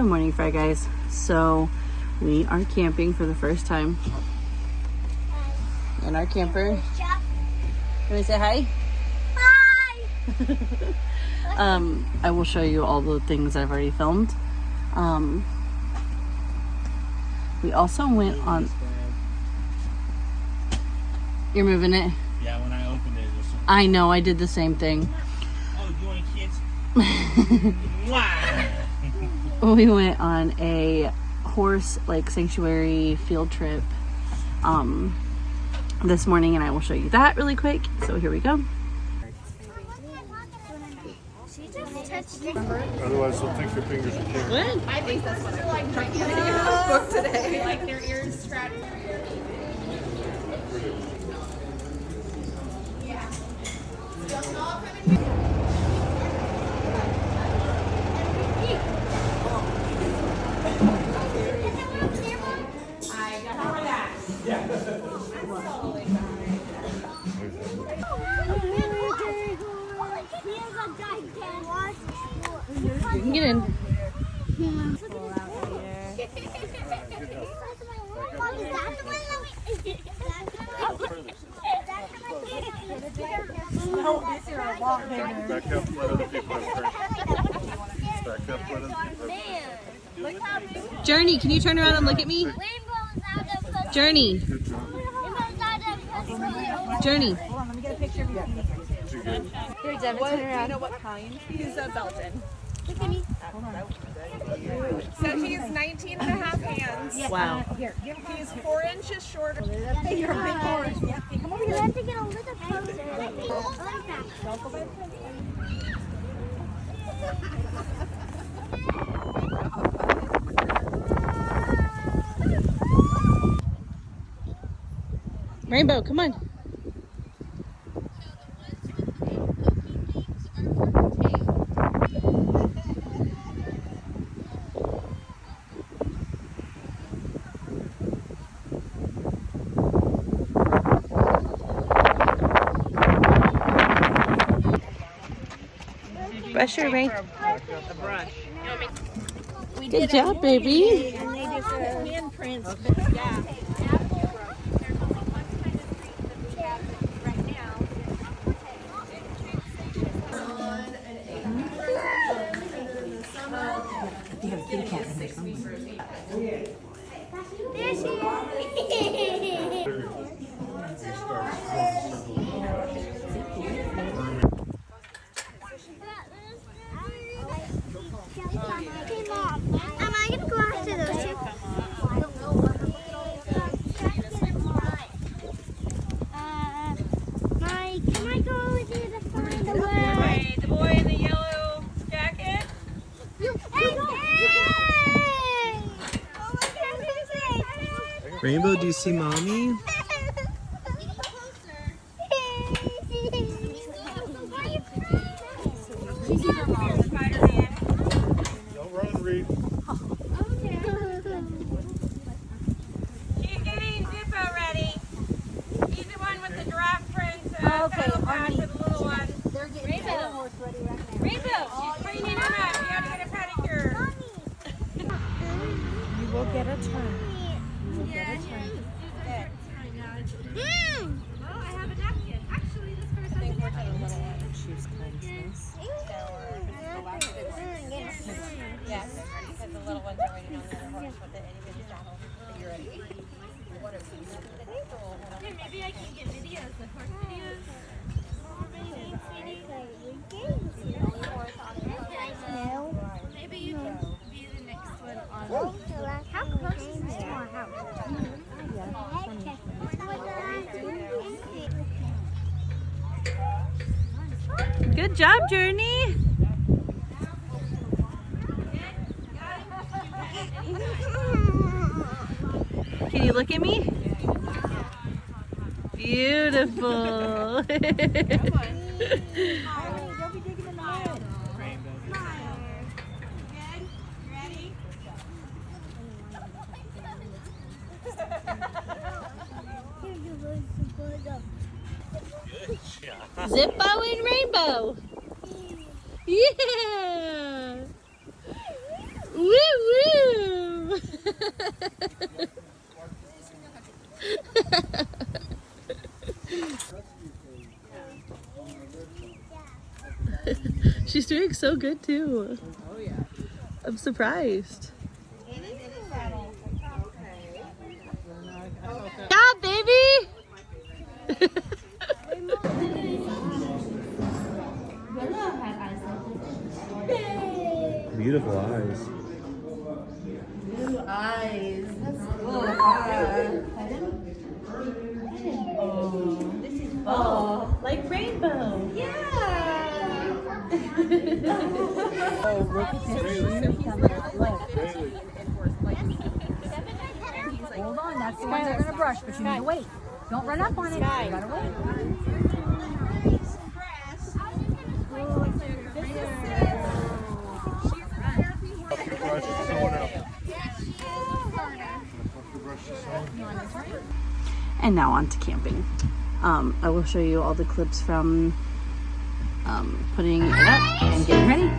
Good morning, Fry Guys. So we are camping for the first time in our camper. Can we say hi? Hi! I will show you all the things I've already filmed. We also went on... You're moving it? Yeah, when I opened it, was something. I know, I did the same thing. Oh, you want kids? Wow. We went on a horse sanctuary field trip this morning, and I will show you that really quick. So here we go. She just touched it. Otherwise, they'll think your fingers are clean. What? I think that's what I'm trying to get a book today. Like their ears scratched. You can get in. Back up, let other people have turn. Back up, let other people have Journey, can you turn around and look at me? Journey. Journey. Hold on, let me get a picture of you. Here, Devin, What, turn do you around. know what kind? He's a Belgian. Look at me. So he's 19 and a half hands. Wow. He's 4 inches shorter. You're a big horse. Yeah. Come over here. You have to get a little closer. Rainbow, come on. Brush your rain. Good job, baby. And they just handprints. Yeah. There she is. Hey, Mom. Am I gonna go after those two? Mike, can I go with you to find the word? Hey, the boy in the yellow jacket. Rainbow, do you see mommy? Don't run, Reed. She's getting Zippo ready. He's the one with the giraffe print saddle patch for the little one. They're getting the horse ready right now. Rainbow, she's cleaning him up. You have to get a pedicure. You will get a turn. Oh, I have a napkin. Actually, this person has a napkin. Choose kindness. Yes, because the little ones are waiting on the other horse with the itty bitty saddle. Are you ready? Here, maybe I can get videos, the horse videos. Maybe you can be the next one on. How close is this to our house? Good job, Journey. Can you look at me? Beautiful. Don't be digging in the mud. Zippo and Rainbow. Yeah. Woo woo! She's doing so good too. Oh yeah. I'm surprised. Yeah, baby! Beautiful eyes. Blue eyes. That's cool. Oh, like rainbow. Yeah. Oh, look at this. Hold on, that's the one they're gonna brush, but you need to wait. Don't run up on it. You gotta wait. And now on to camping. I will show you all the clips from putting it up and getting ready.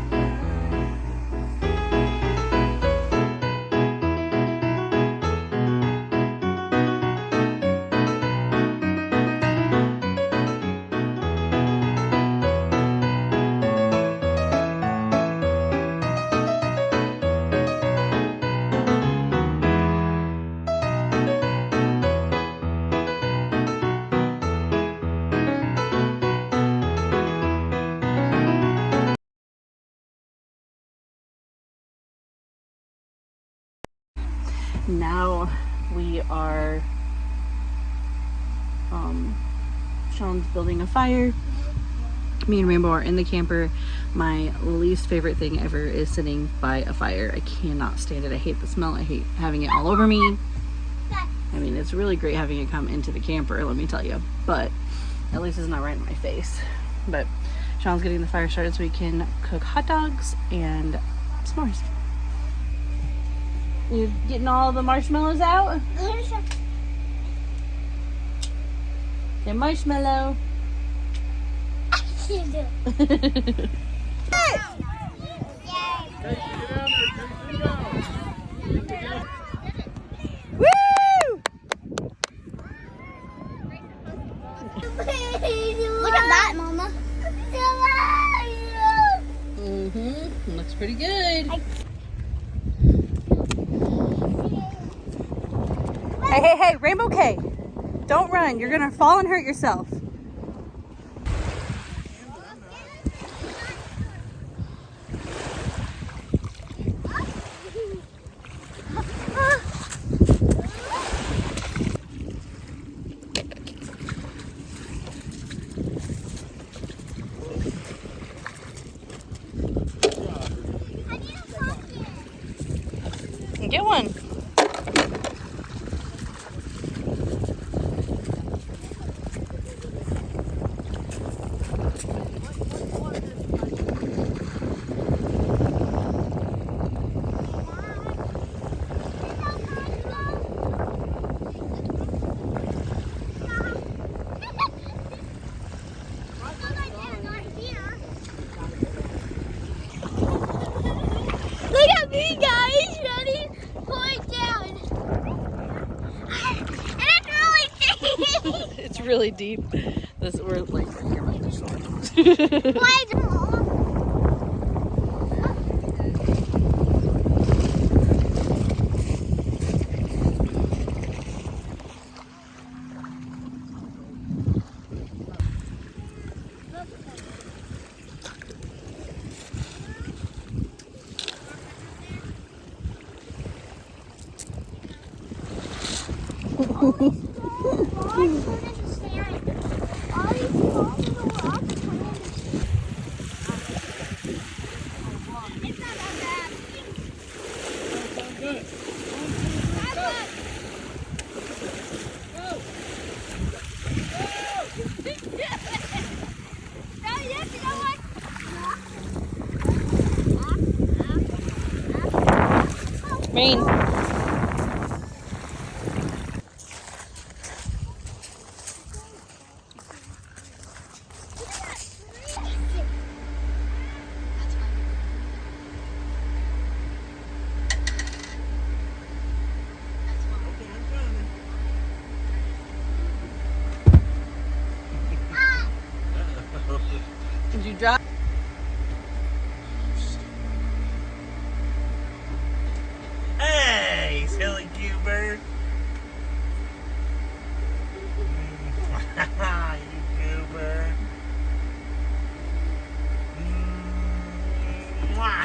Now we are Sean's building a fire. Me and Rainbow are in the camper. My least favorite thing ever is sitting by a fire. I cannot stand it. I hate the smell. I hate having it all over me. I mean, it's really great having it come into the camper, let me tell you, but at least it's not right in my face. But Sean's getting the fire started so we can cook hot dogs and s'mores. You getting all the marshmallows out? They're marshmallow. Look at that, Mama. Mm-hmm. Looks pretty good. Hey, Rainbow K. Don't run. You're gonna fall and hurt yourself. Get one. Look at me, guys. Ready? Pull it down. And it's really deep. It's really deep. We're like right here by the shore. Why do- Rain. drop. Hey, silly goober. You goober. Mwah.